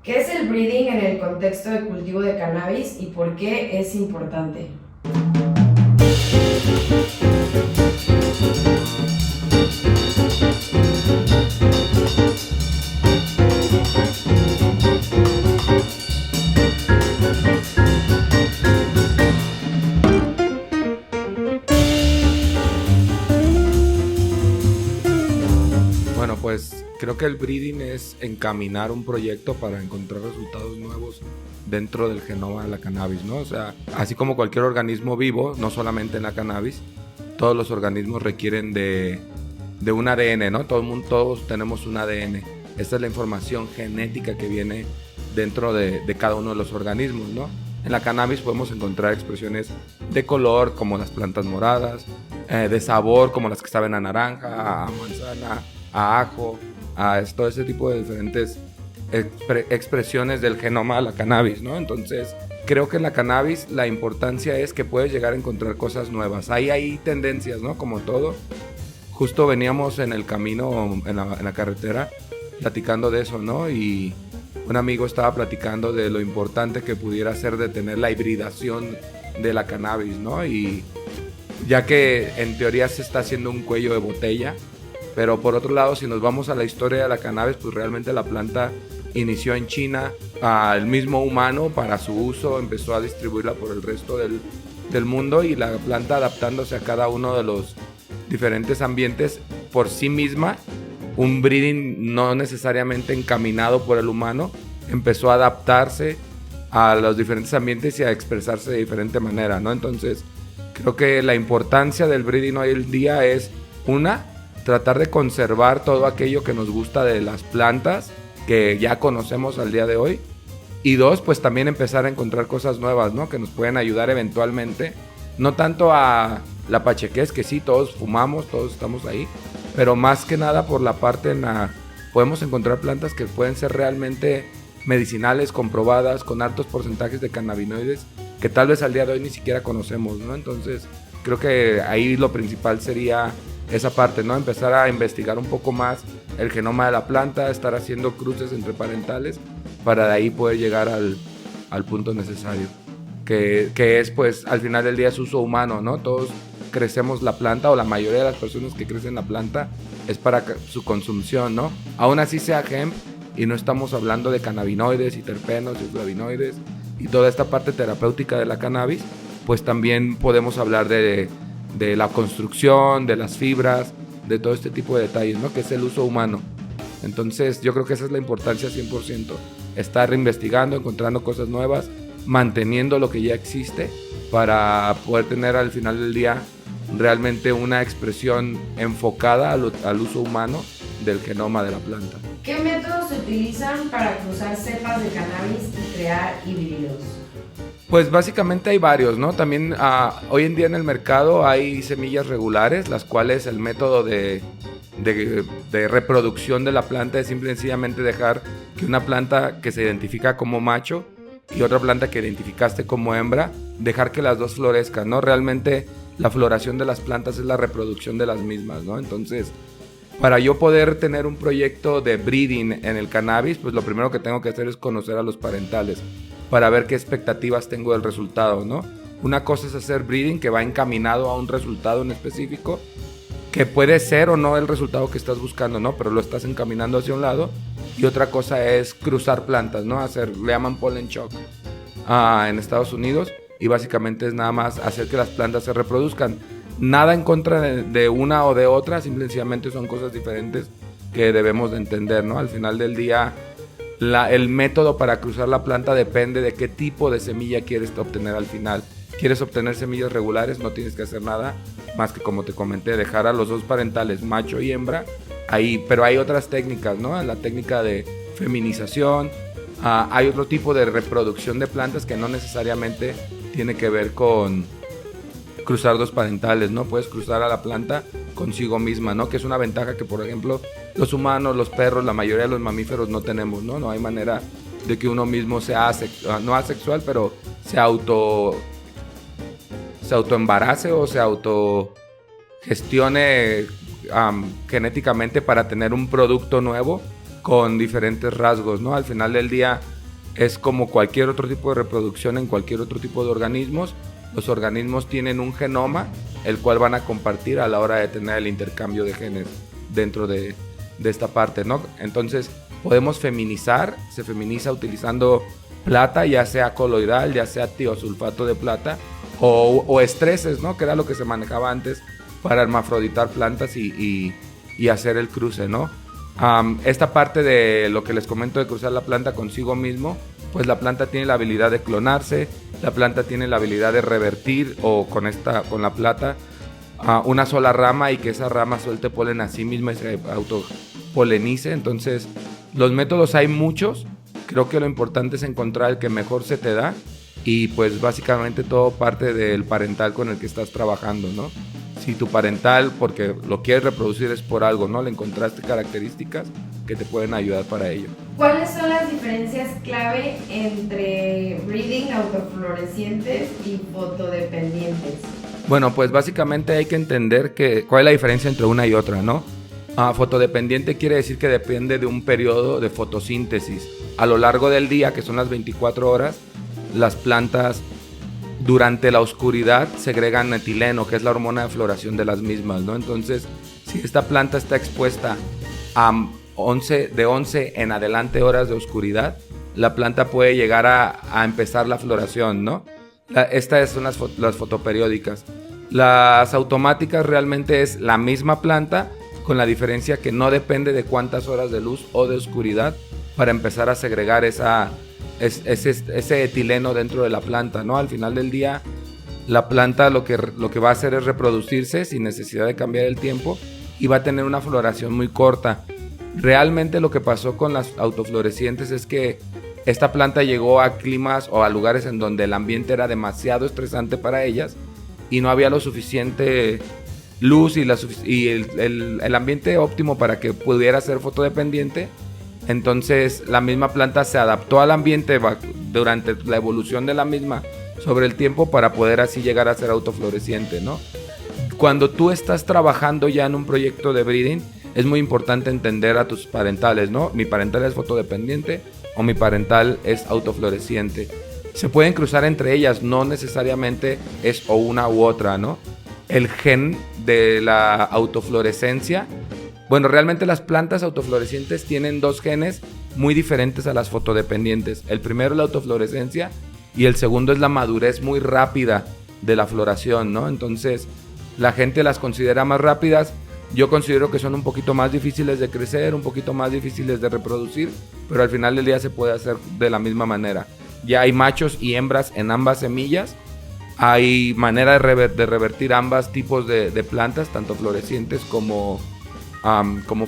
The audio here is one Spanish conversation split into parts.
¿Qué es el breeding en el contexto de cultivo de cannabis y por qué es importante? Bueno, pues creo que el breeding es encaminar un proyecto para encontrar resultados nuevos dentro del genoma de la cannabis, ¿no? O sea, así como cualquier organismo vivo, no solamente en la cannabis, todos los organismos requieren de un ADN, ¿no? Todos tenemos un ADN. Esta es la información genética que viene dentro de cada uno de los organismos, ¿no? En la cannabis podemos encontrar expresiones de color, como las plantas moradas, de sabor, como las que saben a naranja, a manzana, a ajo, a todo ese tipo de diferentes expresiones del genoma de la cannabis, ¿no? Entonces, creo que en la cannabis la importancia es que puedes llegar a encontrar cosas nuevas. Ahí hay tendencias, ¿no? Como todo. Justo veníamos en el camino, en la carretera, platicando de eso, ¿no? Y un amigo estaba platicando de lo importante que pudiera ser de tener la hibridación de la cannabis, ¿no? Y ya que en teoría se está haciendo un cuello de botella, pero por otro lado, si nos vamos a la historia de la cannabis, pues realmente la planta inició en China, el mismo humano para su uso empezó a distribuirla por el resto del mundo, y la planta, adaptándose a cada uno de los diferentes ambientes por sí misma, un breeding no necesariamente encaminado por el humano, empezó a adaptarse a los diferentes ambientes y a expresarse de diferente manera, ¿no? Entonces, creo que la importancia del breeding hoy en día es, tratar de conservar todo aquello que nos gusta de las plantas que ya conocemos al día de hoy. Y dos, pues también empezar a encontrar cosas nuevas, ¿no? Que nos pueden ayudar eventualmente. No tanto a la pachequez, que sí, todos fumamos, todos estamos ahí. Pero más que nada por la parte podemos encontrar plantas que pueden ser realmente medicinales, comprobadas, con altos porcentajes de cannabinoides, que tal vez al día de hoy ni siquiera conocemos, ¿no? Entonces, creo que ahí lo principal sería esa parte, ¿no? Empezar a investigar un poco más el genoma de la planta, estar haciendo cruces entre parentales para de ahí poder llegar al punto necesario, que es, pues, al final del día es uso humano, ¿no? Todos crecemos la planta, o la mayoría de las personas que crecen la planta es para su consumición, ¿no? Aún así sea hemp, y no estamos hablando de cannabinoides y terpenos y flavonoides y toda esta parte terapéutica de la cannabis, pues también podemos hablar de la construcción, de las fibras, de todo este tipo de detalles, ¿no? Que es el uso humano. Entonces, yo creo que esa es la importancia 100%. Estar investigando, encontrando cosas nuevas, manteniendo lo que ya existe para poder tener al final del día realmente una expresión enfocada al uso humano del genoma de la planta. ¿Qué métodos se utilizan para cruzar cepas de cannabis y crear híbridos? Pues básicamente hay varios, ¿no? También hoy en día en el mercado hay semillas regulares, las cuales el método de reproducción de la planta es simple y sencillamente dejar que una planta que se identifica como macho y otra planta que identificaste como hembra, dejar que las dos florezcan, ¿no? Realmente la floración de las plantas es la reproducción de las mismas, ¿no? Entonces, para yo poder tener un proyecto de breeding en el cannabis, pues lo primero que tengo que hacer es conocer a los parentales para ver qué expectativas tengo del resultado, ¿no? Una cosa es hacer breeding que va encaminado a un resultado en específico, que puede ser o no el resultado que estás buscando, ¿no? Pero lo estás encaminando hacia un lado. Y otra cosa es cruzar plantas, ¿no? Le llaman pollen shock en Estados Unidos, y básicamente es nada más hacer que las plantas se reproduzcan. Nada en contra de una o de otra, simplemente son cosas diferentes que debemos de entender, ¿no? Al final del día, el método para cruzar la planta depende de qué tipo de semilla quieres obtener al final. ¿Quieres obtener semillas regulares? No tienes que hacer nada más que, como te comenté, dejar a los dos parentales, macho y hembra, ahí. Pero hay otras técnicas, ¿no? La técnica de feminización. Hay otro tipo de reproducción de plantas que no necesariamente tiene que ver con cruzar dos parentales, ¿no? Puedes cruzar a la planta consigo misma, ¿no? Que es una ventaja que, por ejemplo, los humanos, los perros, la mayoría de los mamíferos no tenemos, ¿no? No hay manera de que uno mismo sea no asexual, pero se autoembarace o se autogestione genéticamente para tener un producto nuevo con diferentes rasgos, ¿no? Al final del día, es como cualquier otro tipo de reproducción en cualquier otro tipo de organismos. Los organismos tienen un genoma, el cual van a compartir a la hora de tener el intercambio de genes dentro de esta parte, ¿no? Entonces podemos feminizar, se feminiza utilizando plata, ya sea coloidal, ya sea tiosulfato de plata, o estreses, ¿no? Que era lo que se manejaba antes para hermafroditar plantas y hacer el cruce, ¿no? Esta parte de lo que les comento de cruzar la planta consigo mismo, pues la planta tiene la habilidad de clonarse, la planta tiene la habilidad de revertir o con la plata una sola rama y que esa rama suelte polen a sí misma y se autopolenice. Entonces los métodos hay muchos, creo que lo importante es encontrar el que mejor se te da y pues básicamente todo parte del parental con el que estás trabajando, ¿no? Si tu parental, porque lo quieres reproducir es por algo, ¿no? Le encontraste características que te pueden ayudar para ello. ¿Cuáles son las diferencias clave entre breeding autoflorecientes y fotodependientes? Bueno, pues básicamente hay que entender cuál es la diferencia entre una y otra, ¿no? Fotodependiente quiere decir que depende de un periodo de fotosíntesis. A lo largo del día, que son las 24 horas, las plantas durante la oscuridad segregan etileno, que es la hormona de floración de las mismas, ¿no? Entonces, si esta planta está expuesta a 11 en adelante horas de oscuridad, la planta puede llegar a empezar la floración, ¿no? Estas son las fotoperiódicas. Las automáticas realmente es la misma planta, con la diferencia que no depende de cuántas horas de luz o de oscuridad para empezar a segregar ese etileno dentro de la planta, ¿no? Al final del día, la planta lo que va a hacer es reproducirse sin necesidad de cambiar el tiempo y va a tener una floración muy corta. Realmente lo que pasó con las autoflorecientes es que esta planta llegó a climas o a lugares en donde el ambiente era demasiado estresante para ellas y no había lo suficiente luz y el ambiente óptimo para que pudiera ser fotodependiente. Entonces la misma planta se adaptó al ambiente durante la evolución de la misma sobre el tiempo para poder así llegar a ser autofloreciente, ¿no? Cuando tú estás trabajando ya en un proyecto de breeding, es muy importante entender a tus parentales, ¿no? Mi parental es fotodependiente o mi parental es autofloreciente. Se pueden cruzar entre ellas, no necesariamente es o una u otra, ¿no? El gen de la autoflorescencia, bueno, realmente las plantas autoflorecientes tienen dos genes muy diferentes a las fotodependientes. El primero es la autoflorescencia y el segundo es la madurez muy rápida de la floración, ¿no? Entonces, la gente las considera más rápidas. Yo considero que son un poquito más difíciles de crecer, un poquito más difíciles de reproducir, pero al final del día se puede hacer de la misma manera. Ya hay machos y hembras en ambas semillas. Hay manera de revertir ambos tipos de plantas, tanto florecientes como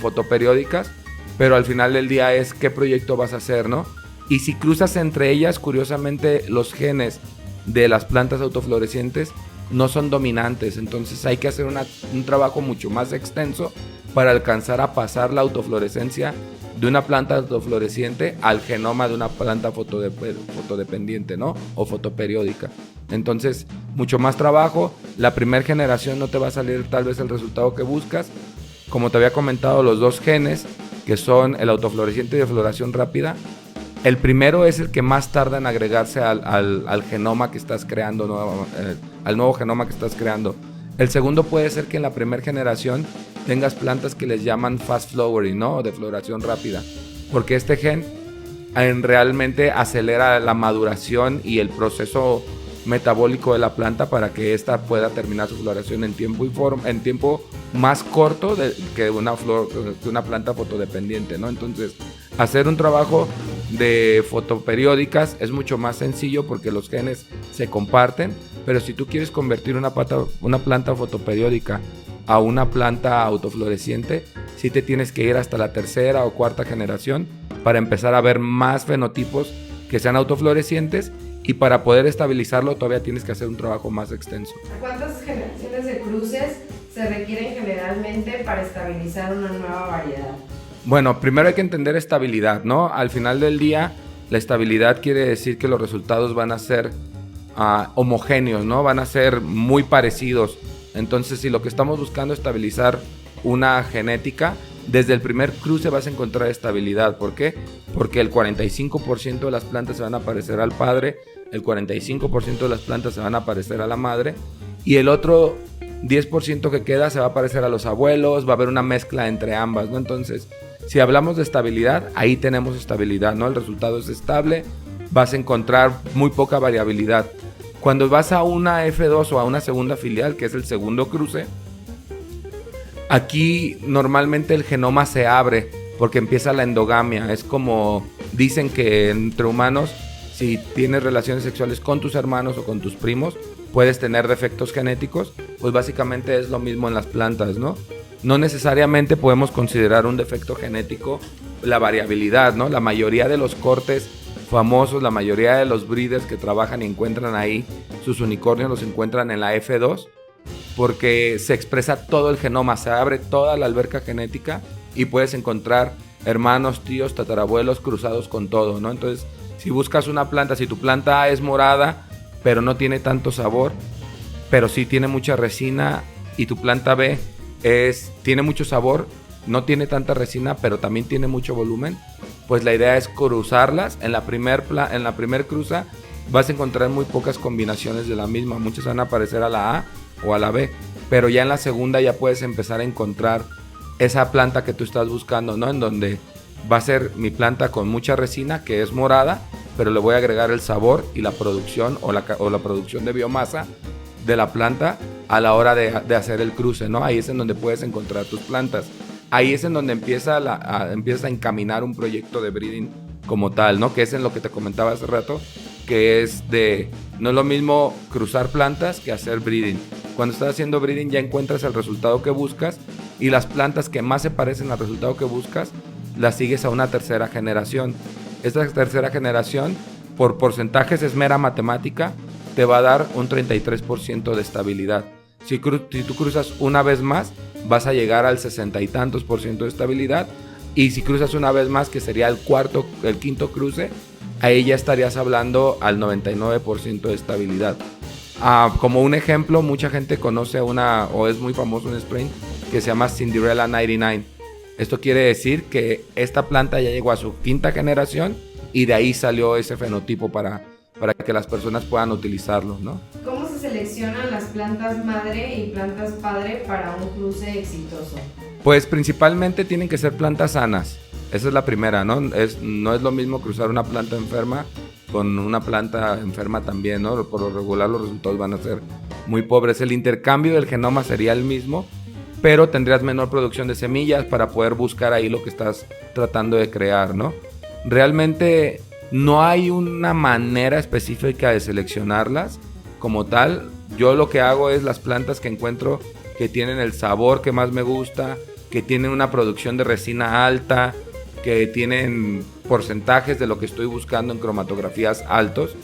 fotoperiódicas, pero al final del día es qué proyecto vas a hacer, ¿no? Y si cruzas entre ellas, curiosamente los genes de las plantas autoflorecientes no son dominantes, entonces hay que hacer un trabajo mucho más extenso para alcanzar a pasar la autoflorescencia de una planta autofloreciente al genoma de una planta fotodependiente, ¿no? O fotoperiódica. Entonces, mucho más trabajo. La primera generación no te va a salir tal vez el resultado que buscas. Como te había comentado, los dos genes, que son el autofloreciente y de floración rápida, el primero es el que más tarda en agregarse al genoma que estás creando, al nuevo genoma que estás creando. El segundo puede ser que en la primera generación tengas plantas que les llaman fast flowering, ¿no? O de floración rápida, porque este gen realmente acelera la maduración y el proceso metabólico de la planta para que ésta pueda terminar su floración en tiempo más corto que una planta fotodependiente, ¿no? Entonces, hacer un trabajo de fotoperiódicas es mucho más sencillo porque los genes se comparten, pero si tú quieres convertir una planta fotoperiódica a una planta autofloreciente, sí te tienes que ir hasta la tercera o cuarta generación para empezar a ver más fenotipos que sean autoflorecientes, y para poder estabilizarlo todavía tienes que hacer un trabajo más extenso. ¿Cuántas generaciones de cruces se requieren generalmente para estabilizar una nueva variedad? Bueno, primero hay que entender estabilidad, ¿no? Al final del día, la estabilidad quiere decir que los resultados van a ser homogéneos, ¿no? Van a ser muy parecidos. Entonces, si lo que estamos buscando es estabilizar una genética, desde el primer cruce vas a encontrar estabilidad. ¿Por qué? Porque el 45% de las plantas se van a parecer al padre, el 45% de las plantas se van a parecer a la madre, y el otro 10% que queda se va a parecer a los abuelos, va a haber una mezcla entre ambas, ¿no? Entonces, si hablamos de estabilidad, ahí tenemos estabilidad, ¿no? El resultado es estable, vas a encontrar muy poca variabilidad. Cuando vas a una F2 o a una segunda filial, que es el segundo cruce, aquí normalmente el genoma se abre porque empieza la endogamia. Es como dicen que entre humanos, si tienes relaciones sexuales con tus hermanos o con tus primos, puedes tener defectos genéticos. Pues básicamente es lo mismo en las plantas, ¿no? No necesariamente podemos considerar un defecto genético la variabilidad, ¿no? La mayoría de los cortes famosos, la mayoría de los breeders que trabajan y encuentran ahí sus unicornios los encuentran en la F2 porque se expresa todo el genoma, se abre toda la alberca genética y puedes encontrar hermanos, tíos, tatarabuelos cruzados con todo, ¿no? Entonces, si buscas una planta, si tu planta A es morada, pero no tiene tanto sabor, pero sí tiene mucha resina, y tu planta B tiene mucho sabor, no tiene tanta resina, pero también tiene mucho volumen, pues la idea es cruzarlas. En la primer cruza vas a encontrar muy pocas combinaciones de la misma, muchas van a parecer a la A o a la B, pero ya en la segunda ya puedes empezar a encontrar esa planta que tú estás buscando, ¿no? En donde va a ser mi planta con mucha resina, que es morada, pero le voy a agregar el sabor y la producción o la producción de biomasa de la planta a la hora de hacer el cruce, ¿no? Ahí es en donde puedes encontrar tus plantas. Ahí es en donde empieza a encaminar un proyecto de breeding como tal, ¿no? Que es en lo que te comentaba hace rato, que es no es lo mismo cruzar plantas que hacer breeding. Cuando estás haciendo breeding ya encuentras el resultado que buscas, y las plantas que más se parecen al resultado que buscas las sigues a una tercera generación. Esta tercera generación, por porcentajes, es mera matemática, te va a dar un 33% de estabilidad. Si tú cruzas una vez más, vas a llegar al 60 y tantos % de estabilidad, y si cruzas una vez más, que sería el quinto cruce, ahí ya estarías hablando al 99% de estabilidad. Como un ejemplo, mucha gente conoce o es muy famoso un strain que se llama Cinderella 99. Esto quiere decir que esta planta ya llegó a su quinta generación y de ahí salió ese fenotipo para que las personas puedan utilizarlo, ¿no? ¿Cómo se seleccionan las plantas madre y plantas padre para un cruce exitoso? Pues principalmente tienen que ser plantas sanas. Esa es la primera, ¿no? No es lo mismo cruzar una planta enferma con una planta enferma también, ¿no? Por lo regular los resultados van a ser muy pobres. El intercambio del genoma sería el mismo, pero tendrías menor producción de semillas para poder buscar ahí lo que estás tratando de crear, ¿no? Realmente no hay una manera específica de seleccionarlas como tal. Yo lo que hago es las plantas que encuentro que tienen el sabor que más me gusta, que tienen una producción de resina alta, que tienen porcentajes de lo que estoy buscando en cromatografías altos,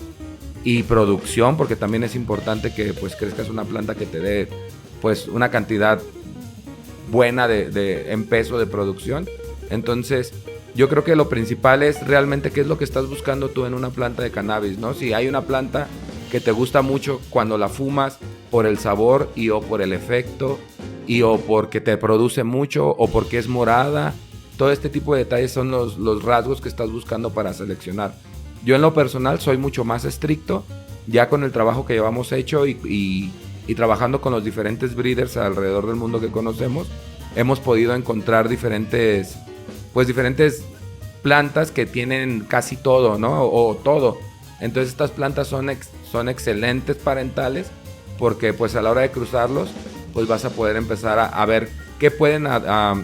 y producción, porque también es importante que pues crezcas una planta que te dé pues una cantidad buena en peso de producción. Entonces yo creo que lo principal es realmente qué es lo que estás buscando tú en una planta de cannabis, ¿no? Si hay una planta que te gusta mucho cuando la fumas por el sabor o por el efecto o porque te produce mucho o porque es morada, todo este tipo de detalles son los rasgos que estás buscando para seleccionar. Yo en lo personal soy mucho más estricto, ya con el trabajo que llevamos hecho y trabajando con los diferentes breeders alrededor del mundo que conocemos, hemos podido encontrar diferentes plantas que tienen casi todo, ¿no? O todo. Entonces estas plantas son excelentes parentales, porque pues a la hora de cruzarlos pues vas a poder empezar a ver qué pueden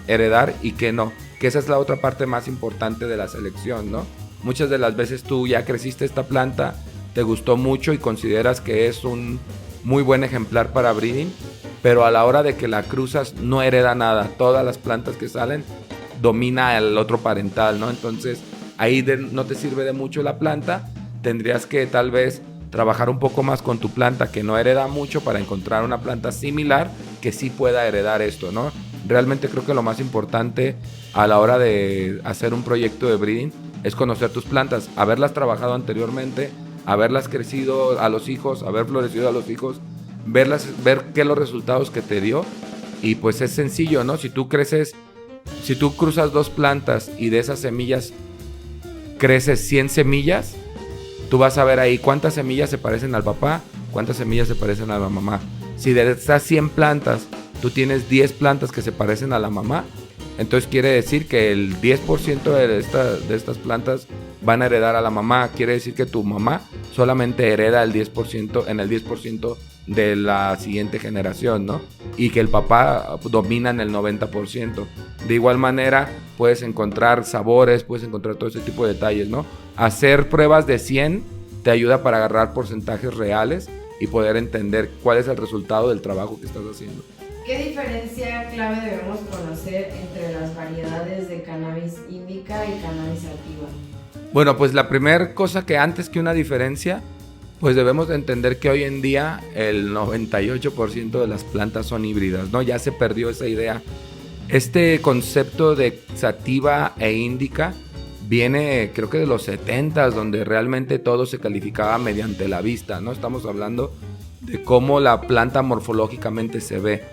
heredar y qué no, que esa es la otra parte más importante de la selección, ¿no? Muchas de las veces tú ya creciste esta planta, te gustó mucho y consideras que es un muy buen ejemplar para breeding, pero a la hora de que la cruzas no hereda nada, todas las plantas que salen domina el otro parental, ¿no? Entonces ahí no te sirve de mucho la planta, tendrías que tal vez trabajar un poco más con tu planta que no hereda mucho para encontrar una planta similar que sí pueda heredar esto, ¿no? Realmente creo que lo más importante a la hora de hacer un proyecto de breeding es conocer tus plantas, haberlas trabajado anteriormente, haberlas crecido a los hijos, haber florecido a los hijos, ver qué los resultados que te dio, y pues es sencillo, ¿no? Si tú creces Si tú cruzas 2 plantas y de esas semillas creces 100 semillas, tú vas a ver ahí cuántas semillas se parecen al papá, cuántas semillas se parecen a la mamá. Si de estas 100 plantas tú tienes 10 plantas que se parecen a la mamá, entonces quiere decir que el 10% de estas plantas van a heredar a la mamá. Quiere decir que tu mamá solamente hereda el 10% en el 10% de la siguiente generación, ¿no? Y que el papá domina en el 90%. De igual manera, puedes encontrar sabores, puedes encontrar todo ese tipo de detalles, ¿no? Hacer pruebas de 100 te ayuda para agarrar porcentajes reales y poder entender cuál es el resultado del trabajo que estás haciendo. ¿Qué diferencia clave debemos conocer entre las variedades de cannabis indica y cannabis sativa? Bueno, pues la primera cosa que antes que una diferencia, pues debemos de entender que hoy en día el 98% de las plantas son híbridas, ¿no? Ya se perdió esa idea. Este concepto de sativa e índica viene, creo que de los 70s, donde realmente todo se calificaba mediante la vista, ¿no? Estamos hablando de cómo la planta morfológicamente se ve.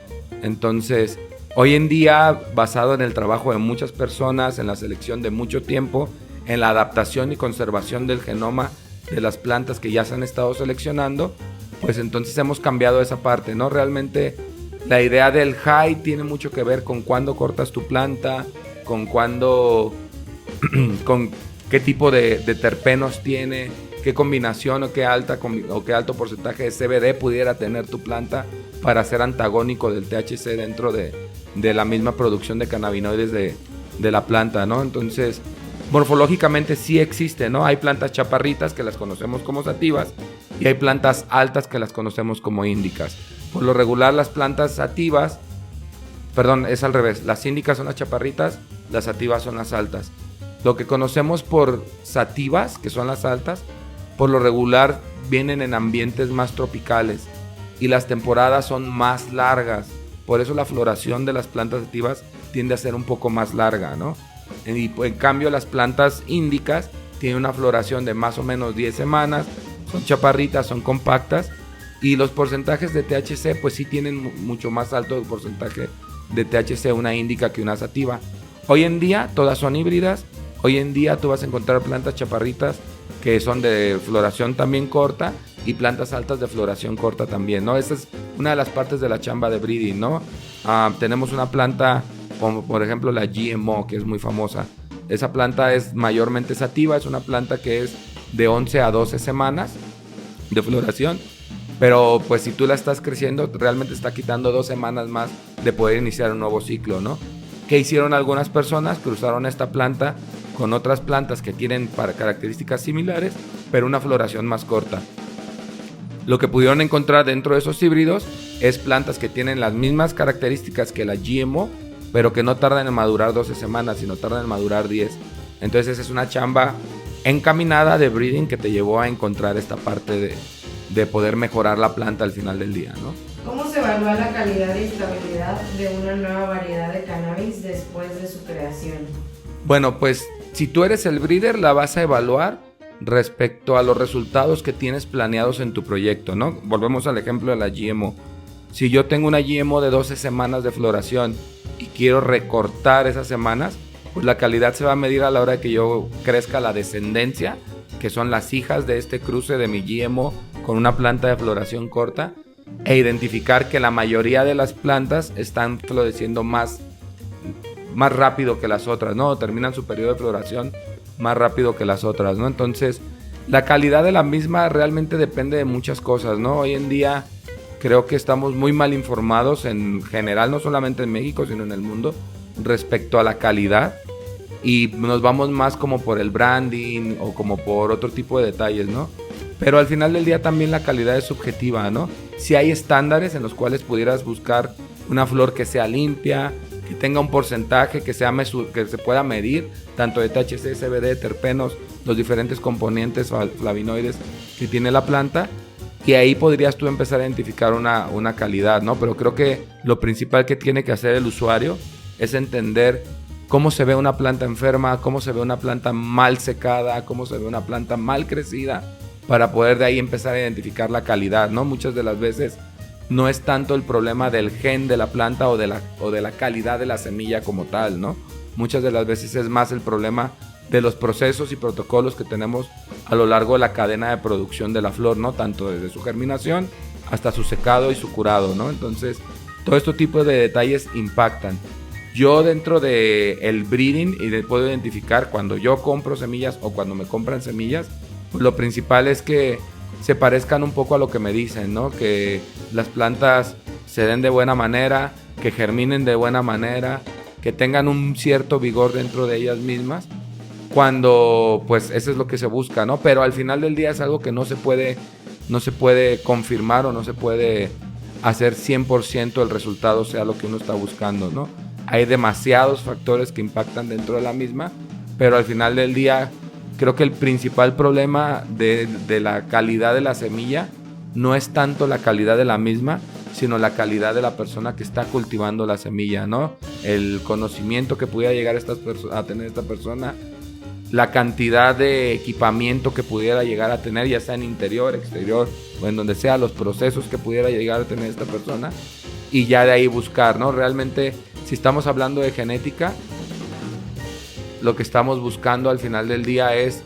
Entonces, hoy en día, basado en el trabajo de muchas personas, en la selección de mucho tiempo, en la adaptación y conservación del genoma de las plantas que ya se han estado seleccionando, pues entonces hemos cambiado esa parte, ¿no? Realmente la idea del high tiene mucho que ver con cuándo cortas tu planta, con cuándo, con qué tipo de terpenos tiene, qué combinación o qué alto porcentaje de CBD pudiera tener tu planta para ser antagónico del THC dentro de la misma producción de cannabinoides de la planta, ¿no? Entonces, morfológicamente sí existe, ¿no? Hay plantas chaparritas que las conocemos como sativas y hay plantas altas que las conocemos como índicas. Por lo regular las plantas sativas, perdón, es al revés, las índicas son las chaparritas, las sativas son las altas. Lo que conocemos por sativas, que son las altas, por lo regular vienen en ambientes más tropicales y las temporadas son más largas. Por eso la floración de las plantas sativas tiende a ser un poco más larga, ¿no? Y en cambio las plantas índicas tienen una floración de más o menos 10 semanas, son chaparritas, son compactas y los porcentajes de THC pues sí tienen mucho más alto el porcentaje de THC una índica que una sativa. Hoy en día todas son híbridas, hoy en día tú vas a encontrar plantas chaparritas que son de floración también corta y plantas altas de floración corta también, ¿no? Esa es una de las partes de la chamba de breeding, ¿no? Tenemos una planta como por ejemplo la GMO, que es muy famosa. Esa planta es mayormente sativa, es una planta que es de 11 a 12 semanas de floración, pero pues si tú la estás creciendo, realmente está quitando 2 semanas más de poder iniciar un nuevo ciclo, ¿no? ¿Qué hicieron algunas personas? Cruzaron esta planta con otras plantas que tienen características similares, pero una floración más corta. Lo que pudieron encontrar dentro de esos híbridos es plantas que tienen las mismas características que la GMO, pero que no tardan en madurar 12 semanas, sino tardan en madurar 10. Entonces esa es una chamba encaminada de breeding que te llevó a encontrar esta parte de poder mejorar la planta al final del día, ¿no? ¿Cómo se evalúa la calidad y estabilidad de una nueva variedad de cannabis después de su creación? Bueno, pues si tú eres el breeder, la vas a evaluar respecto a los resultados que tienes planeados en tu proyecto, ¿no? Volvemos al ejemplo de la GMO. Si yo tengo una GMO de 12 semanas de floración y quiero recortar esas semanas, pues la calidad se va a medir a la hora de que yo crezca la descendencia, que son las hijas de este cruce de mi GMO con una planta de floración corta, e identificar que la mayoría de las plantas están floreciendo más rápido que las otras, ¿no? Terminan su periodo de floración más rápido que las otras, ¿no? Entonces, la calidad de la misma realmente depende de muchas cosas, ¿no? Hoy en día creo que estamos muy mal informados en general, no solamente en México, sino en el mundo, respecto a la calidad, y nos vamos más como por el branding o como por otro tipo de detalles, ¿no? Pero al final del día también la calidad es subjetiva, ¿no? Si hay estándares en los cuales pudieras buscar una flor que sea limpia, que tenga un porcentaje que se pueda medir, tanto de THC, CBD, terpenos, los diferentes componentes flavonoides que tiene la planta, y ahí podrías tú empezar a identificar una calidad, ¿no? Pero creo que lo principal que tiene que hacer el usuario es entender cómo se ve una planta enferma, cómo se ve una planta mal secada, cómo se ve una planta mal crecida, para poder de ahí empezar a identificar la calidad, ¿no? Muchas de las veces no es tanto el problema del gen de la planta o de la calidad de la semilla como tal, ¿no? Muchas de las veces es más el problema de los procesos y protocolos que tenemos a lo largo de la cadena de producción de la flor, ¿no? Tanto desde su germinación hasta su secado y su curado, ¿no? Entonces, todo este tipo de detalles impactan. Yo dentro del breeding puedo identificar cuando yo compro semillas o cuando me compran semillas, pues lo principal es que se parezcan un poco a lo que me dicen, ¿no? Que las plantas se den de buena manera, que germinen de buena manera, que tengan un cierto vigor dentro de ellas mismas, cuando pues eso es lo que se busca, ¿no? Pero al final del día es algo que no se puede confirmar o no se puede hacer 100% el resultado sea lo que uno está buscando, ¿no? Hay demasiados factores que impactan dentro de la misma, pero al final del día creo que el principal problema de la calidad de la semilla no es tanto la calidad de la misma, sino la calidad de la persona que está cultivando la semilla, ¿no? El conocimiento que pudiera llegar a tener esta persona, la cantidad de equipamiento que pudiera llegar a tener, ya sea en interior, exterior o en donde sea, los procesos que pudiera llegar a tener esta persona, y ya de ahí buscar, ¿no? Realmente, si estamos hablando de genética, lo que estamos buscando al final del día es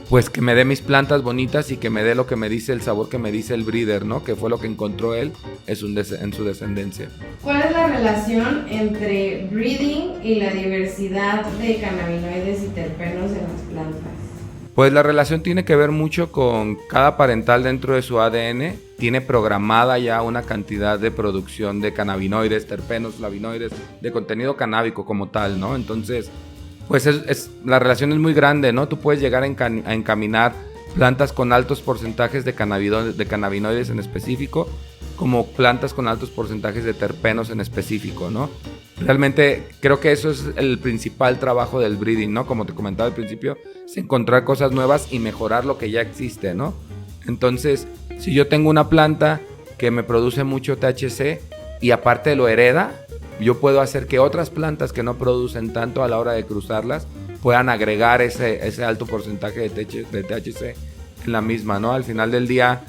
pues que me dé mis plantas bonitas y que me dé lo que me dice el sabor que me dice el breeder, ¿no? Que fue lo que encontró él en su descendencia. ¿Cuál es la relación entre breeding y la diversidad de cannabinoides y terpenos en las plantas? Pues la relación tiene que ver mucho con cada parental dentro de su ADN. Tiene programada ya una cantidad de producción de cannabinoides, terpenos, flavonoides, de contenido canábico como tal, ¿no? Entonces, pues la relación es muy grande, ¿no? Tú puedes llegar a encaminar plantas con altos porcentajes de cannabinoides en específico, como plantas con altos porcentajes de terpenos en específico, ¿no? Realmente creo que eso es el principal trabajo del breeding, ¿no? Como te comentaba al principio, es encontrar cosas nuevas y mejorar lo que ya existe, ¿no? Entonces, si yo tengo una planta que me produce mucho THC y aparte lo hereda, yo puedo hacer que otras plantas que no producen tanto a la hora de cruzarlas puedan agregar ese alto porcentaje de THC en la misma, ¿no? Al final del día,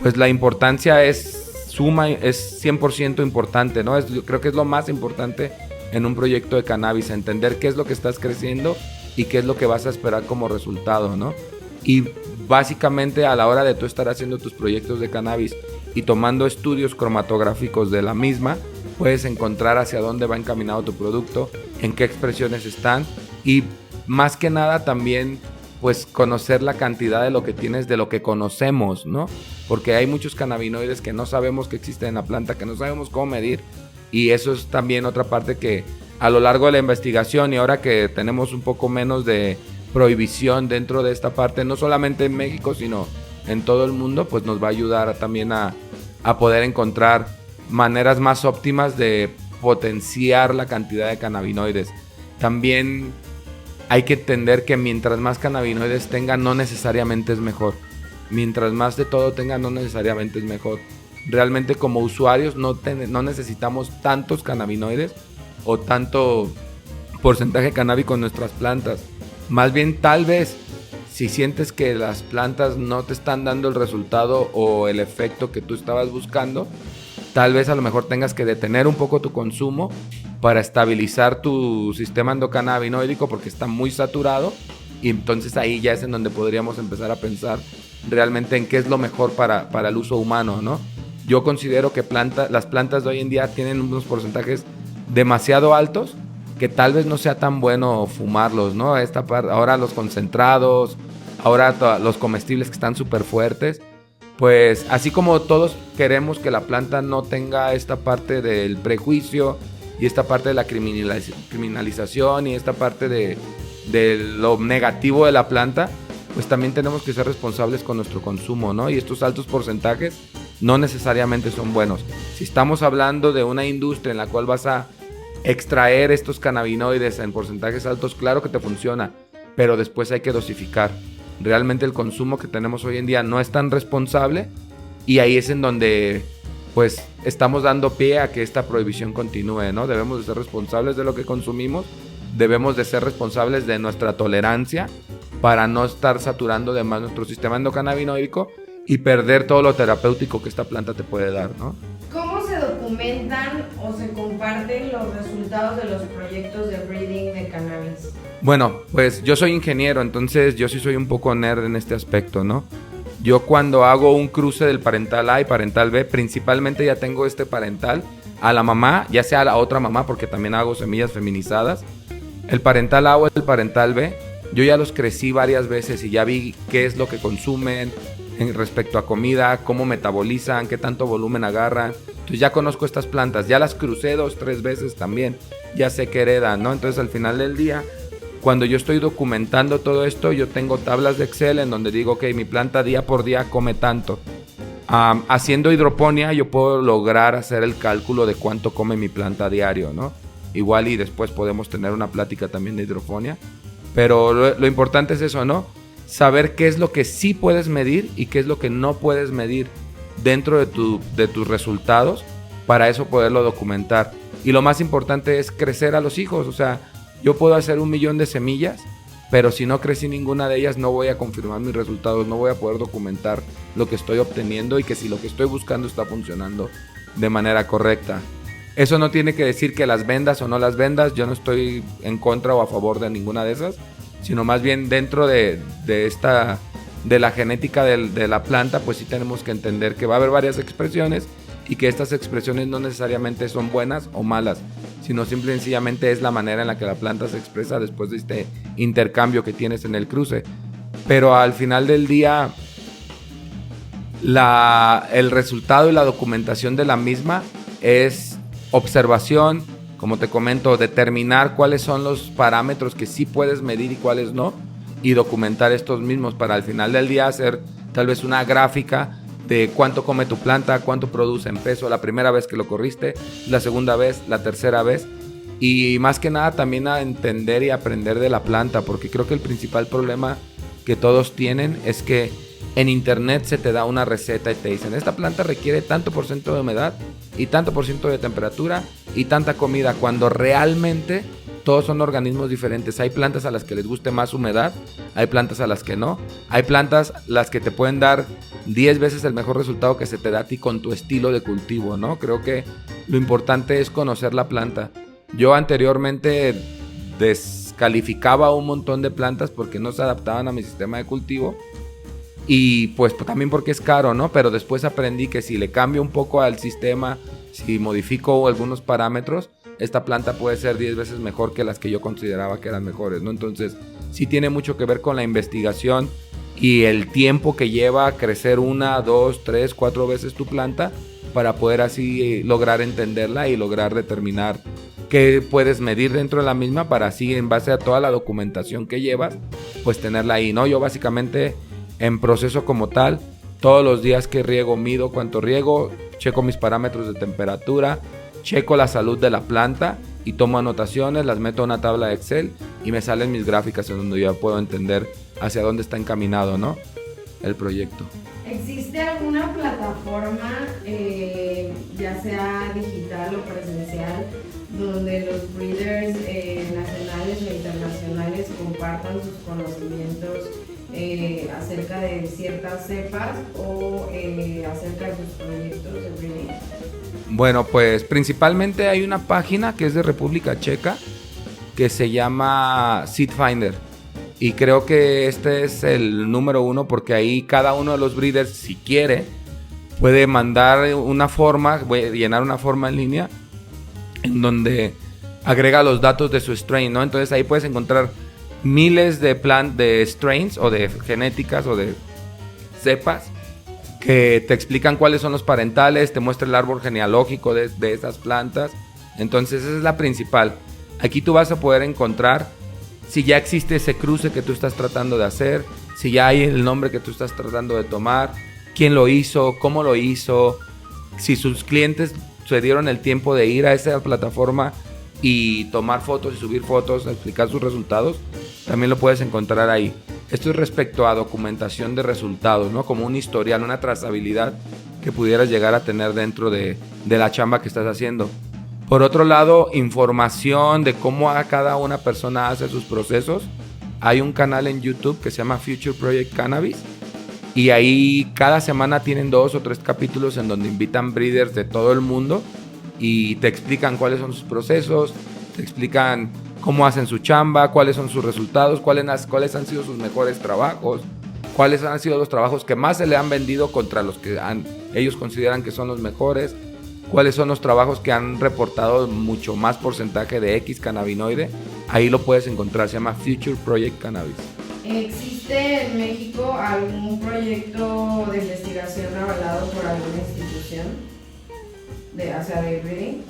pues la importancia es 100% importante, ¿no? Yo creo que es lo más importante en un proyecto de cannabis, entender qué es lo que estás creciendo y qué es lo que vas a esperar como resultado, ¿no? Y básicamente a la hora de tú estar haciendo tus proyectos de cannabis y tomando estudios cromatográficos de la misma, puedes encontrar hacia dónde va encaminado tu producto, en qué expresiones están y más que nada también pues conocer la cantidad de lo que tienes, de lo que conocemos, ¿no? Porque hay muchos cannabinoides que no sabemos que existen en la planta, que no sabemos cómo medir, y eso es también otra parte que a lo largo de la investigación y ahora que tenemos un poco menos de prohibición dentro de esta parte, no solamente en México sino en todo el mundo, pues nos va a ayudar también a poder encontrar maneras más óptimas de potenciar la cantidad de cannabinoides. También hay que entender que mientras más cannabinoides tenga, no necesariamente es mejor. Mientras más de todo tenga, no necesariamente es mejor. Realmente como usuarios no necesitamos tantos cannabinoides o tanto porcentaje canábico en nuestras plantas. Más bien, tal vez, si sientes que las plantas no te están dando el resultado o el efecto que tú estabas buscando, tal vez a lo mejor tengas que detener un poco tu consumo para estabilizar tu sistema endocannabinoide porque está muy saturado, y entonces ahí ya es en donde podríamos empezar a pensar realmente en qué es lo mejor para el uso humano, ¿no? Yo considero que las plantas de hoy en día tienen unos porcentajes demasiado altos que tal vez no sea tan bueno fumarlos, ¿no? Ahora los concentrados, ahora los comestibles que están súper fuertes, pues así como todos queremos que la planta no tenga esta parte del prejuicio y esta parte de la criminalización y esta parte de lo negativo de la planta, pues también tenemos que ser responsables con nuestro consumo, ¿no? Y estos altos porcentajes no necesariamente son buenos. Si estamos hablando de una industria en la cual vas a extraer estos cannabinoides en porcentajes altos, claro que te funciona, pero después hay que dosificar. Realmente el consumo que tenemos hoy en día no es tan responsable, y ahí es en donde pues estamos dando pie a que esta prohibición continúe, ¿no? Debemos de ser responsables de lo que consumimos, debemos de ser responsables de nuestra tolerancia para no estar saturando de más nuestro sistema endocannabinoide y perder todo lo terapéutico que esta planta te puede dar, ¿no? ¿Cómo se documentan o se comparten los resultados de los proyectos de breeding de cannabis? Bueno, pues yo soy ingeniero, entonces yo sí soy un poco nerd en este aspecto, ¿no? Yo cuando hago un cruce del parental A y parental B, principalmente ya tengo este parental a la mamá, ya sea a la otra mamá, porque también hago semillas feminizadas. El parental A o el parental B, yo ya los crecí varias veces y ya vi qué es lo que consumen en respecto a comida, cómo metabolizan, qué tanto volumen agarran. Entonces ya conozco estas plantas, ya las crucé 2-3 veces también, ya sé qué heredan, ¿no? Entonces al final del día, cuando yo estoy documentando todo esto, yo tengo tablas de Excel en donde digo, ok, mi planta día por día come tanto. Haciendo hidroponía yo puedo lograr hacer el cálculo de cuánto come mi planta a diario, ¿no? Igual y después podemos tener una plática también de hidroponía. Pero lo importante es eso, ¿no? Saber qué es lo que sí puedes medir y qué es lo que no puedes medir dentro de tus resultados, para eso poderlo documentar. Y lo más importante es crecer a los hijos. O sea, yo puedo hacer 1,000,000 de semillas, pero si no crecí ninguna de ellas no voy a confirmar mis resultados, no voy a poder documentar lo que estoy obteniendo y que si lo que estoy buscando está funcionando de manera correcta. Eso no tiene que decir que las vendas o no las vendas, yo no estoy en contra o a favor de ninguna de esas, sino más bien dentro de la genética de la planta, pues sí tenemos que entender que va a haber varias expresiones y que estas expresiones no necesariamente son buenas o malas, sino simple y sencillamente es la manera en la que la planta se expresa después de este intercambio que tienes en el cruce. Pero al final del día, el resultado y la documentación de la misma es observación, como te comento, determinar cuáles son los parámetros que sí puedes medir y cuáles no, y documentar estos mismos para al final del día hacer tal vez una gráfica de cuánto come tu planta, cuánto produce en peso la primera vez que lo corriste, la segunda vez, la tercera vez, y más que nada también a entender y aprender de la planta, porque creo que el principal problema que todos tienen es que en internet se te da una receta y te dicen, esta planta requiere tanto por ciento de humedad y tanto por ciento de temperatura y tanta comida, cuando realmente todos son organismos diferentes. Hay plantas a las que les guste más humedad, hay plantas a las que no, hay plantas las que te pueden dar 10 veces el mejor resultado que se te da a ti con tu estilo de cultivo, ¿no? Creo que lo importante es conocer la planta. Yo anteriormente descalificaba un montón de plantas porque no se adaptaban a mi sistema de cultivo, y pues también porque es caro, ¿no? Pero después aprendí que si le cambio un poco al sistema, si modifico algunos parámetros, esta planta puede ser 10 veces mejor que las que yo consideraba que eran mejores, ¿no? Entonces sí tiene mucho que ver con la investigación y el tiempo que lleva a crecer 1, 2, 3, 4 veces tu planta, para poder así lograr entenderla y lograr determinar qué puedes medir dentro de la misma, para así, en base a toda la documentación que llevas, pues tenerla ahí, ¿no? Yo básicamente en proceso como tal, todos los días que riego mido cuánto riego, checo mis parámetros de temperatura, checo la salud de la planta y tomo anotaciones, las meto a una tabla de Excel y me salen mis gráficas en donde ya puedo entender hacia dónde está encaminado, ¿no?, el proyecto. ¿Existe alguna plataforma, ya sea digital o presencial, donde los breeders nacionales o internacionales compartan sus conocimientos acerca de ciertas cepas o acerca de sus proyectos de breeding? Bueno, pues principalmente hay una página que es de República Checa que se llama Seed Finder, y creo que este es el número 1 porque ahí cada uno de los breeders, si quiere, puede mandar una forma, llenar una forma en línea en donde agrega los datos de su strain, ¿no? Entonces ahí puedes encontrar miles de strains o de genéticas o de cepas que te explican cuáles son los parentales, te muestra el árbol genealógico de esas plantas. Entonces esa es la principal. Aquí tú vas a poder encontrar si ya existe ese cruce que tú estás tratando de hacer, si ya hay el nombre que tú estás tratando de tomar, quién lo hizo, cómo lo hizo, si sus clientes se dieron el tiempo de ir a esa plataforma y tomar fotos y subir fotos, explicar sus resultados, también lo puedes encontrar ahí. Esto es respecto a documentación de resultados, ¿no? Como un historial, una trazabilidad que pudieras llegar a tener dentro de la chamba que estás haciendo. Por otro lado, información de cómo cada una persona hace sus procesos. Hay un canal en YouTube que se llama Future Project Cannabis, Y ahí cada semana tienen 2 o 3 capítulos en donde invitan breeders de todo el mundo y te explican cuáles son sus procesos, te explican cómo hacen su chamba, cuáles son sus resultados, cuáles han sido sus mejores trabajos, cuáles han sido los trabajos que más se le han vendido contra los que ellos consideran que son los mejores, cuáles son los trabajos que han reportado mucho más porcentaje de X cannabinoide. Ahí lo puedes encontrar, se llama Future Project Cannabis. ¿Existe en México algún proyecto de investigación avalado por alguna institución de breeding?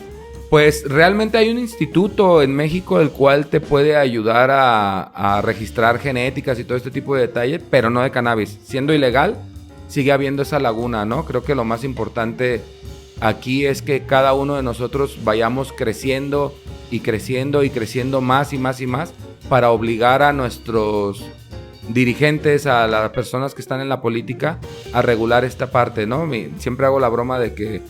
Pues realmente hay un instituto en México el cual te puede ayudar a registrar genéticas y todo este tipo de detalles, pero no de cannabis. Siendo ilegal, sigue habiendo esa laguna, ¿no? Creo que lo más importante aquí es que cada uno de nosotros vayamos creciendo y creciendo y creciendo más y más y más para obligar a nuestros dirigentes, a las personas que están en la política, a regular esta parte, ¿no? Siempre hago la broma de que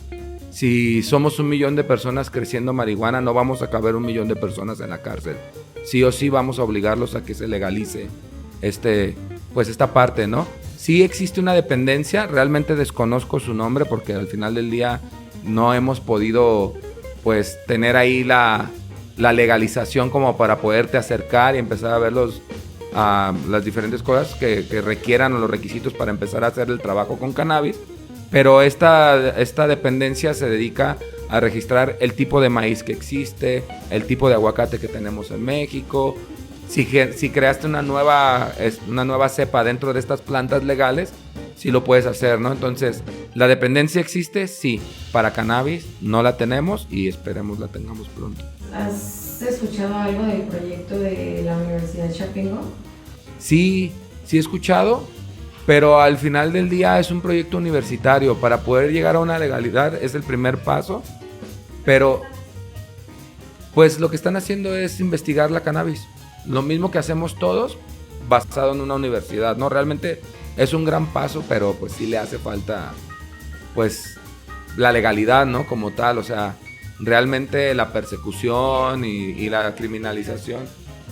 si somos 1 millón de personas creciendo marihuana, no vamos a caber 1 millón de personas en la cárcel. Sí o sí vamos a obligarlos a que se legalice esta parte, ¿no? Sí existe una dependencia, realmente desconozco su nombre porque al final del día no hemos podido pues tener ahí la legalización como para poderte acercar y empezar a ver las diferentes cosas que requieran o los requisitos para empezar a hacer el trabajo con cannabis. Pero esta dependencia se dedica a registrar el tipo de maíz que existe, el tipo de aguacate que tenemos en México. Si creaste una nueva cepa dentro de estas plantas legales, sí lo puedes hacer, ¿no? Entonces, ¿la dependencia existe? Sí. Para cannabis no la tenemos y esperemos la tengamos pronto. ¿Has escuchado algo del proyecto de la Universidad Chapingo? Sí he escuchado, pero al final del día es un proyecto universitario. Para poder llegar a una legalidad es el primer paso, pero pues lo que están haciendo es investigar la cannabis. Lo mismo que hacemos todos, basado en una universidad, ¿no? Realmente es un gran paso, pero pues sí le hace falta pues la legalidad, ¿no? Como tal, o sea, realmente la persecución y la criminalización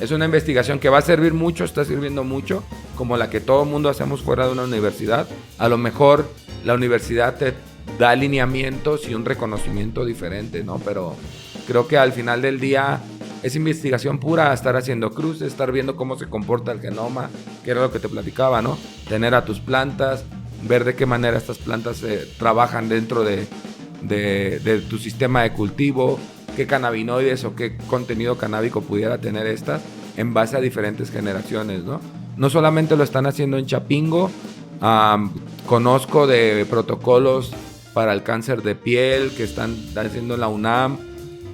es una investigación que va a servir mucho, está sirviendo mucho, como la que todo el mundo hacemos fuera de una universidad. A lo mejor la universidad te da alineamientos y un reconocimiento diferente, ¿no? Pero creo que al final del día es investigación pura, estar haciendo cruces, estar viendo cómo se comporta el genoma, que era lo que te platicaba, ¿no? Tener a tus plantas, ver de qué manera estas plantas trabajan dentro de tu sistema de cultivo, qué cannabinoides o qué contenido canábico pudiera tener estas en base a diferentes generaciones, ¿no? No solamente lo están haciendo en Chapingo, conozco de protocolos para el cáncer de piel que están haciendo en la UNAM.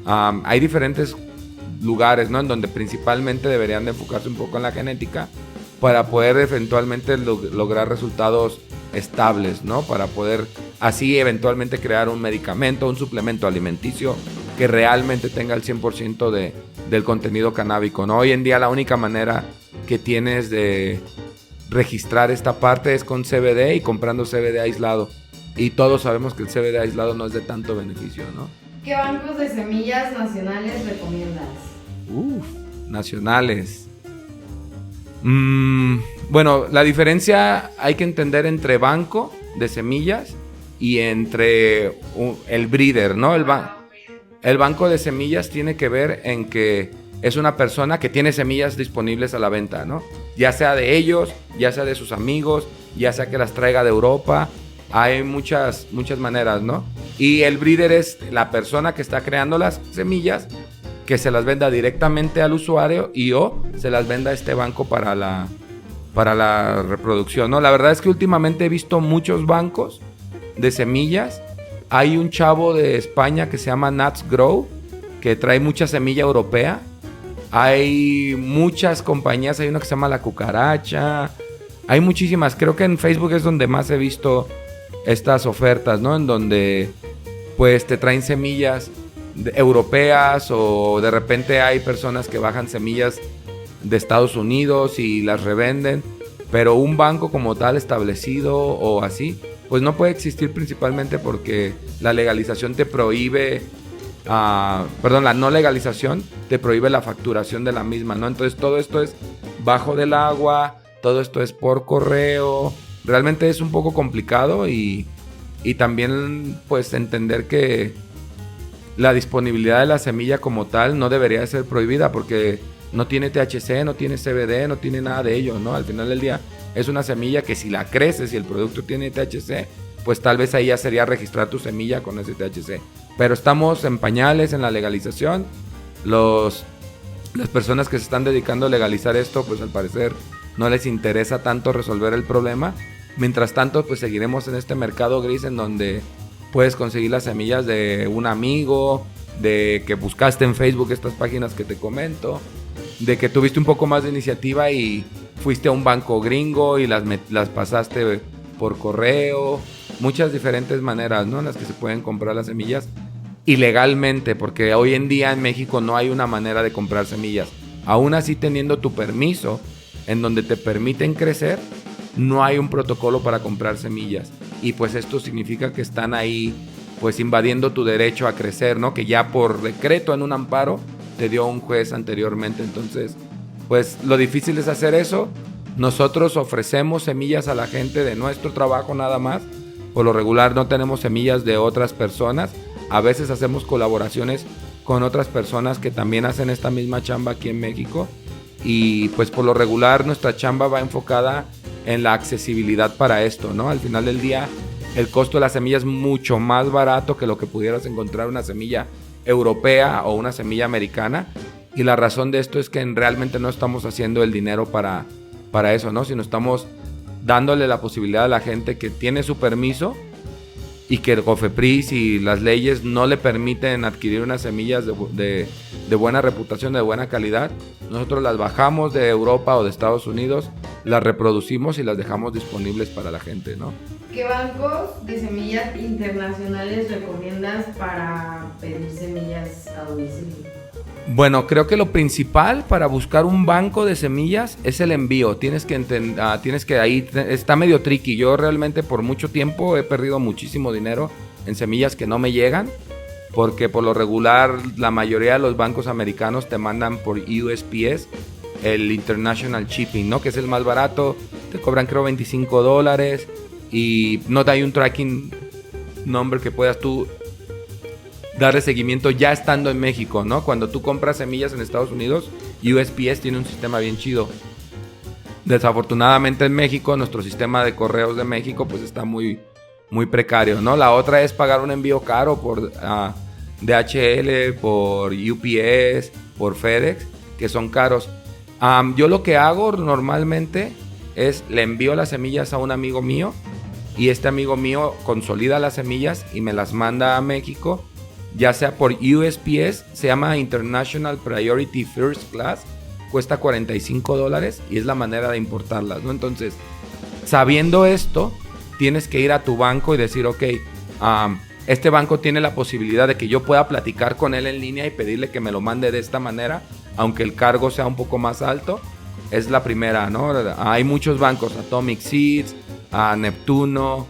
Hay diferentes lugares, ¿no? En donde principalmente deberían de enfocarse un poco en la genética para poder eventualmente lograr resultados estables, ¿no? Para poder así eventualmente crear un medicamento, un suplemento alimenticio que realmente tenga el 100% del contenido canábico, ¿no? Hoy en día la única manera que tienes de registrar esta parte es con CBD y comprando CBD aislado. Y todos sabemos que el CBD aislado no es de tanto beneficio, ¿no? ¿Qué bancos de semillas nacionales recomiendas? Nacionales. Bueno, la diferencia hay que entender entre banco de semillas y entre el breeder, ¿no? El banco de semillas tiene que ver en que es una persona que tiene semillas disponibles a la venta, ¿no? Ya sea de ellos, ya sea de sus amigos, ya sea que las traiga de Europa. Hay muchas maneras, ¿no? Y el breeder es la persona que está creando las semillas, que se las venda directamente al usuario o se las venda a este banco para la reproducción, ¿no? La verdad es que últimamente he visto muchos bancos de semillas. Hay un chavo de España que se llama Nuts Grow, que trae mucha semilla europea. Hay muchas compañías, hay una que se llama La Cucaracha. Hay muchísimas, creo que en Facebook es donde más he visto estas ofertas, ¿no? En donde pues te traen semillas europeas o de repente hay personas que bajan semillas de Estados Unidos y las revenden, pero un banco como tal establecido o así, pues no puede existir principalmente porque la legalización te prohíbe, la no legalización te prohíbe la facturación de la misma, ¿no? Entonces todo esto es bajo del agua, todo esto es por correo, realmente es un poco complicado y también pues entender que la disponibilidad de la semilla como tal no debería ser prohibida porque no tiene THC, no tiene CBD, no tiene nada de ello, ¿no? Al final del día es una semilla que si la creces y el producto tiene THC, pues tal vez ahí ya sería registrar tu semilla con ese THC. Pero estamos en pañales en la legalización. Las personas que se están dedicando a legalizar esto, pues al parecer no les interesa tanto resolver el problema. Mientras tanto, pues seguiremos en este mercado gris en donde puedes conseguir las semillas de un amigo, de que buscaste en Facebook estas páginas que te comento, de que tuviste un poco más de iniciativa y fuiste a un banco gringo y las pasaste por correo. Muchas diferentes maneras, ¿no?, en las que se pueden comprar las semillas ilegalmente, porque hoy en día en México no hay una manera de comprar semillas. Aún así, teniendo tu permiso en donde te permiten crecer, no hay un protocolo para comprar semillas. Y pues esto significa que están ahí pues invadiendo tu derecho a crecer, ¿no? Que ya por decreto en un amparo te dio un juez anteriormente. Entonces, pues lo difícil es hacer eso. Nosotros ofrecemos semillas a la gente de nuestro trabajo nada más. Por lo regular no tenemos semillas de otras personas. A veces hacemos colaboraciones con otras personas que también hacen esta misma chamba aquí en México. Y pues por lo regular nuestra chamba va enfocada en la accesibilidad para esto, ¿no? Al final del día el costo de la semilla es mucho más barato que lo que pudieras encontrar una semilla europea o una semilla americana. Y la razón de esto es que realmente no estamos haciendo el dinero para eso, ¿no? Sino estamos dándole la posibilidad a la gente que tiene su permiso y que el COFEPRIS y las leyes no le permiten adquirir unas semillas de buena reputación, de buena calidad. Nosotros las bajamos de Europa o de Estados Unidos, las reproducimos y las dejamos disponibles para la gente, ¿no? ¿Qué bancos de semillas internacionales recomiendas para pedir semillas a domicilio? Bueno, creo que lo principal para buscar un banco de semillas es el envío. Tienes que ahí está medio tricky. Yo realmente por mucho tiempo he perdido muchísimo dinero en semillas que no me llegan, porque por lo regular la mayoría de los bancos americanos te mandan por USPS, el International Shipping, ¿no? Que es el más barato. Te cobran creo $25 y no te hay un tracking number que puedas tú darle seguimiento ya estando en México, ¿no? Cuando tú compras semillas en Estados Unidos, USPS tiene un sistema bien chido. Desafortunadamente en México, nuestro sistema de correos de México pues está muy, muy precario, ¿no? La otra es pagar un envío caro por DHL, por UPS, por FedEx, que son caros. Yo lo que hago normalmente es le envío las semillas a un amigo mío y este amigo mío consolida las semillas y me las manda a México, ya sea por USPS, se llama International Priority First Class, cuesta $45 y es la manera de importarlas, ¿no? Entonces, sabiendo esto, tienes que ir a tu banco y decir, ok, este banco tiene la posibilidad de que yo pueda platicar con él en línea y pedirle que me lo mande de esta manera, aunque el cargo sea un poco más alto. Es la primera, ¿no? Hay muchos bancos, Atomic Seeds, Neptuno,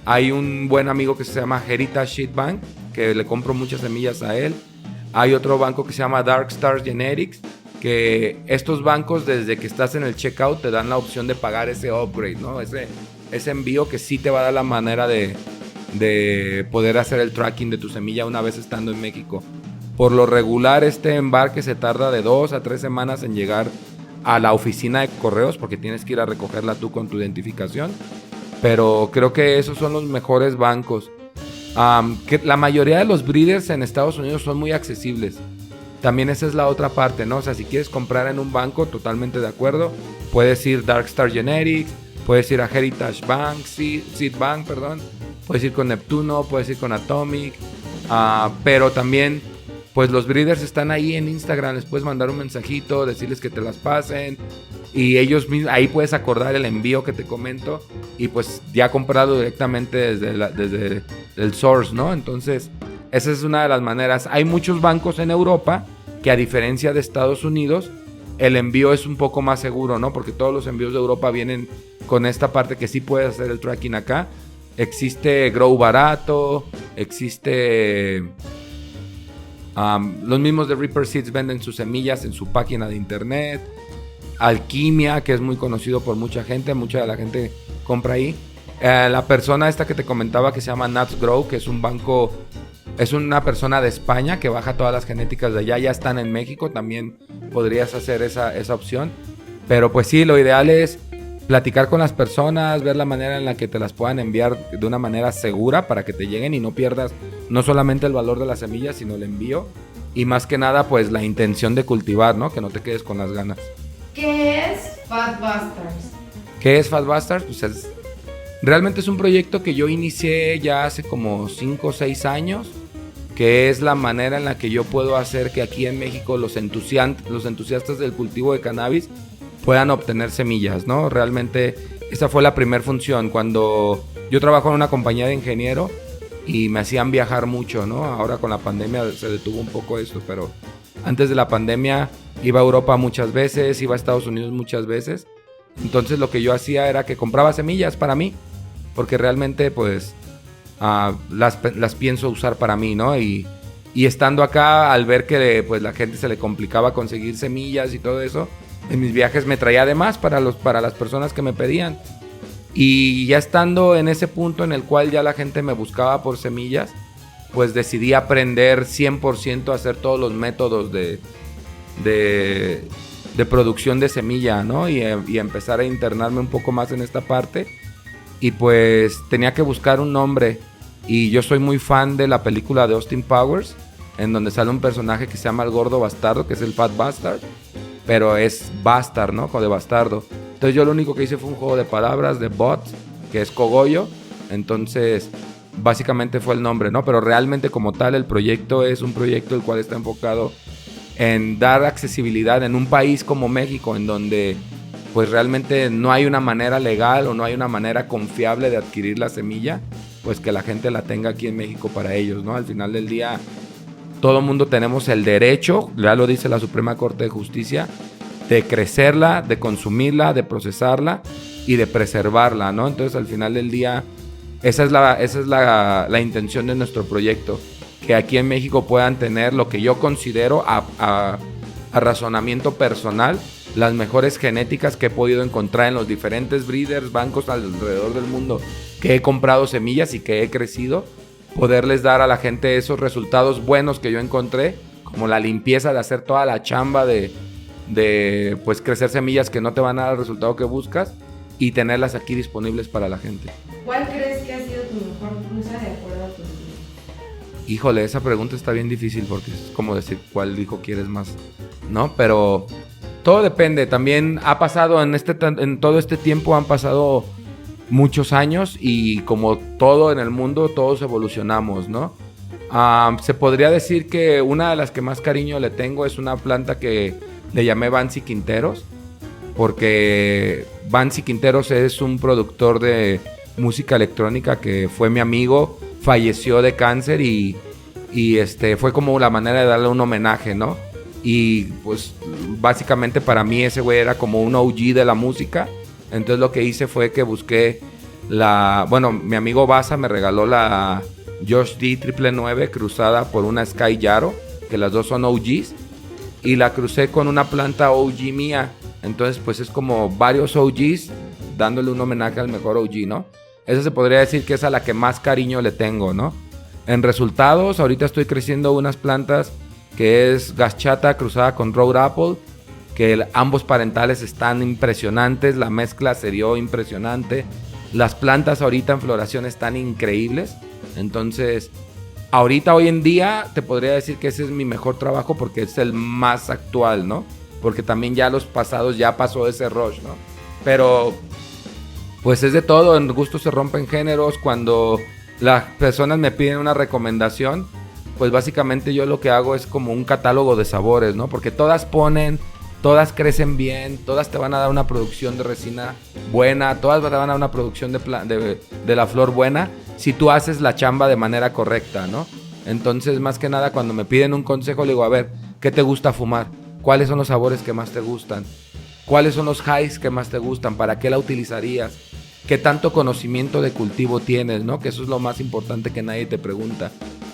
hay un buen amigo que se llama Heritage Seed Bank, que le compro muchas semillas a él. Hay otro banco que se llama Dark Star Genetics, que estos bancos desde que estás en el checkout te dan la opción de pagar ese upgrade, ¿no? Ese envío que sí te va a dar la manera de poder hacer el tracking de tu semilla una vez estando en México. Por lo regular este embarque se tarda de 2 a 3 semanas en llegar a la oficina de correos porque tienes que ir a recogerla tú con tu identificación. Pero creo que esos son los mejores bancos. Que la mayoría de los breeders en Estados Unidos son muy accesibles. También esa es la otra parte, ¿no? O sea, si quieres comprar en un banco, totalmente de acuerdo. Puedes ir Dark Star Genetics, puedes ir a Heritage Bank, Seed Bank, perdón. Puedes ir con Neptuno, puedes ir con Atomic. Pero también, pues los breeders están ahí en Instagram. Les puedes mandar un mensajito, decirles que te las pasen. Y ellos mismos, ahí puedes acordar el envío que te comento. Y pues ya comprado directamente desde el source, ¿no? Entonces, esa es una de las maneras. Hay muchos bancos en Europa que a diferencia de Estados Unidos, el envío es un poco más seguro, ¿no? Porque todos los envíos de Europa vienen con esta parte que sí puedes hacer el tracking acá. Existe Grow Barato, existe... los mismos de Reaper Seeds venden sus semillas en su página de internet. Alquimia, que es muy conocido por mucha de la gente compra ahí. La persona esta que te comentaba que se llama Nuts Grow, que es un banco, es una persona de España que baja todas las genéticas de allá, ya están en México, también podrías hacer esa opción. Pero pues sí, lo ideal es platicar con las personas, ver la manera en la que te las puedan enviar de una manera segura para que te lleguen y no pierdas no solamente el valor de las semillas, sino el envío y más que nada pues la intención de cultivar, ¿no? Que no te quedes con las ganas. ¿Qué es Fat Bastards? ¿Qué es Fat Bastards? Pues realmente es un proyecto que yo inicié ya hace como 5 o 6 años, que es la manera en la que yo puedo hacer que aquí en México los entusiastas del cultivo de cannabis puedan obtener semillas, ¿no? Realmente esa fue la primera función. Cuando yo trabajo en una compañía de ingeniero y me hacían viajar mucho, ¿no? Ahora con la pandemia se detuvo un poco esto, pero antes de la pandemia iba a Europa muchas veces, iba a Estados Unidos muchas veces. Entonces lo que yo hacía era que compraba semillas para mí, porque realmente pues las pienso usar para mí, ¿no? Y estando acá, al ver que pues la gente se le complicaba conseguir semillas y todo eso, en mis viajes me traía además para las personas que me pedían. Y ya estando en ese punto en el cual ya la gente me buscaba por semillas, pues decidí aprender 100% a hacer todos los métodos de producción de semilla, ¿no? Y empezar a internarme un poco más en esta parte. Y pues tenía que buscar un nombre. Y yo soy muy fan de la película de Austin Powers, en donde sale un personaje que se llama el Gordo Bastardo, que es el Fat Bastard, pero es Bastard, ¿no? Como de bastardo. Entonces yo lo único que hice fue un juego de palabras de bot, que es cogollo. Entonces básicamente fue el nombre, ¿no? Pero realmente como tal el proyecto es un proyecto el cual está enfocado en dar accesibilidad en un país como México, en donde pues realmente no hay una manera legal o no hay una manera confiable de adquirir la semilla, pues que la gente la tenga aquí en México para ellos, ¿no? Al final del día todo mundo tenemos el derecho, ya lo dice la Suprema Corte de Justicia, de crecerla, de consumirla, de procesarla y de preservarla, ¿no? Entonces al final del día esa es la intención de nuestro proyecto, que aquí en México puedan tener lo que yo considero a razonamiento personal, las mejores genéticas que he podido encontrar en los diferentes breeders, bancos alrededor del mundo que he comprado semillas y que he crecido, poderles dar a la gente esos resultados buenos que yo encontré, como la limpieza de hacer toda la chamba de pues crecer semillas que no te van a dar el resultado que buscas y tenerlas aquí disponibles para la gente. ¿Cuál crees que ha sido tu mejor cruza de acuerdo a tus gustos? Híjole, esa pregunta está bien difícil porque es como decir cuál hijo quieres más, ¿no? Pero todo depende. También ha pasado en todo este tiempo han pasado muchos años y como todo en el mundo, todos evolucionamos, ¿no? Se podría decir que una de las que más cariño le tengo es una planta que le llamé Bansi Quinteros, porque Bansi Quinteros es un productor de música electrónica que fue mi amigo, falleció de cáncer y fue como la manera de darle un homenaje, ¿no? Y pues básicamente para mí ese güey era como un OG de la música. Entonces lo que hice fue que busqué mi amigo Baza me regaló la Josh D 999 cruzada por una Sky Yarrow, que las dos son OGs, y la crucé con una planta OG mía. Entonces pues es como varios OGs dándole un homenaje al mejor OG, ¿no? Esa se podría decir que es a la que más cariño le tengo, ¿no? En resultados, ahorita estoy creciendo unas plantas que es Gachata cruzada con Road Apple, que ambos parentales están impresionantes, la mezcla se dio impresionante, las plantas ahorita en floración están increíbles. Entonces ahorita hoy en día te podría decir que ese es mi mejor trabajo porque es el más actual, ¿no? Porque también ya los pasados ya pasó ese rush, ¿no? Pero pues es de todo, en gusto se rompen géneros. Cuando las personas me piden una recomendación, pues básicamente yo lo que hago es como un catálogo de sabores, ¿no? Porque todas crecen bien, todas te van a dar una producción de resina buena, todas te van a dar una producción de la flor buena, si tú haces la chamba de manera correcta, ¿no? Entonces, más que nada, cuando me piden un consejo, le digo, a ver, ¿qué te gusta fumar? ¿Cuáles son los sabores que más te gustan? ¿Cuáles son los highs que más te gustan? ¿Para qué la utilizarías? ¿Qué tanto conocimiento de cultivo tienes, no? Que eso es lo más importante que nadie te pregunta.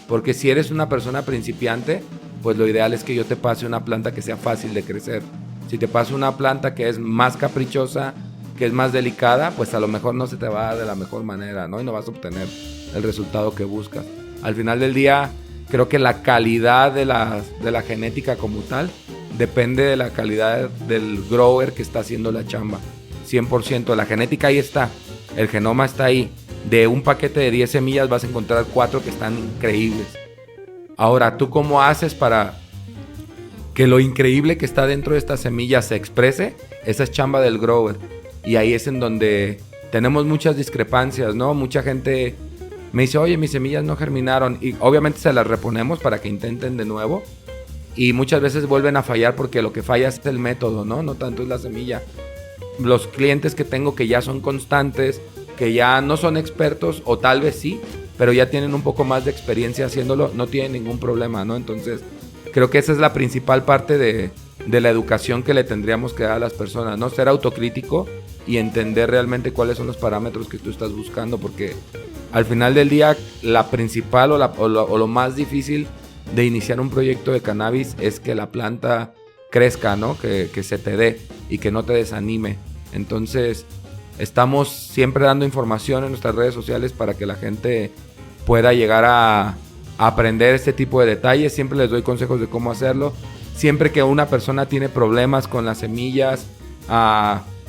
Porque si eres una persona principiante, pues lo ideal es que yo te pase una planta que sea fácil de crecer. Si te pasa una planta que es más caprichosa, que es más delicada, pues a lo mejor no se te va a dar de la mejor manera, ¿no? Y no vas a obtener el resultado que buscas. Al final del día, creo que la calidad de la genética como tal depende de la calidad del grower que está haciendo la chamba. 100%, la genética ahí está, el genoma está ahí. De un paquete de 10 semillas vas a encontrar 4 que están increíbles. Ahora, ¿tú cómo haces para que lo increíble que está dentro de estas semillas se exprese? Esa es chamba del grower. Y ahí es en donde tenemos muchas discrepancias, ¿no? Mucha gente me dice, oye, mis semillas no germinaron. Y obviamente se las reponemos para que intenten de nuevo. Y muchas veces vuelven a fallar porque lo que falla es el método, ¿no? No tanto es la semilla. Los clientes que tengo que ya son constantes, que ya no son expertos, o tal vez sí, pero ya tienen un poco más de experiencia haciéndolo, no tienen ningún problema, ¿no? Entonces, creo que esa es la principal parte de la educación que le tendríamos que dar a las personas, ¿no? Ser autocrítico y entender realmente cuáles son los parámetros que tú estás buscando, porque al final del día, la principal o lo más difícil de iniciar un proyecto de cannabis es que la planta crezca, ¿no? Que se te dé y que no te desanime. Entonces, estamos siempre dando información en nuestras redes sociales para que la gente pueda llegar a aprender este tipo de detalles. Siempre les doy consejos de cómo hacerlo. Siempre que una persona tiene problemas con las semillas,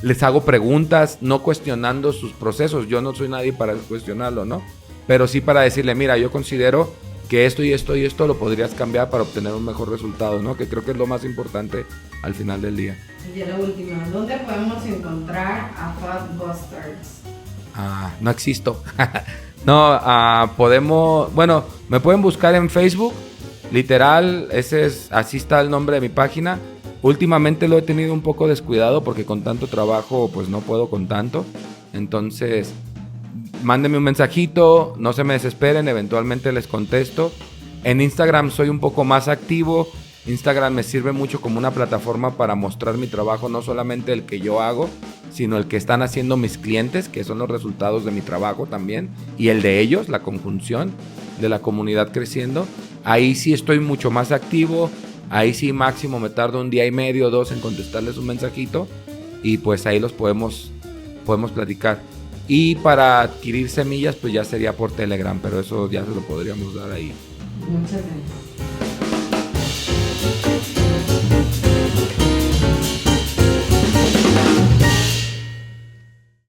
les hago preguntas, no cuestionando sus procesos. Yo no soy nadie para cuestionarlo, ¿no? Pero sí para decirle, mira, yo considero que esto y esto y esto lo podrías cambiar para obtener un mejor resultado, ¿no? Que creo que es lo más importante al final del día. Y ya la última, ¿dónde podemos encontrar a Fat Bustards? No existo. No, bueno, me pueden buscar en Facebook, literal, así está el nombre de mi página. Últimamente lo he tenido un poco descuidado porque con tanto trabajo pues no puedo con tanto. Entonces, mándenme un mensajito, no se me desesperen, eventualmente les contesto. En Instagram soy un poco más activo. Instagram me sirve mucho como una plataforma para mostrar mi trabajo, no solamente el que yo hago, sino el que están haciendo mis clientes, que son los resultados de mi trabajo también, y el de ellos, la conjunción de la comunidad creciendo. Ahí sí estoy mucho más activo, ahí sí máximo me tardo 1 día y medio, 2 en contestarles un mensajito, y pues ahí los podemos platicar. Y para adquirir semillas, pues ya sería por Telegram, pero eso ya se lo podríamos dar ahí. Muchas gracias.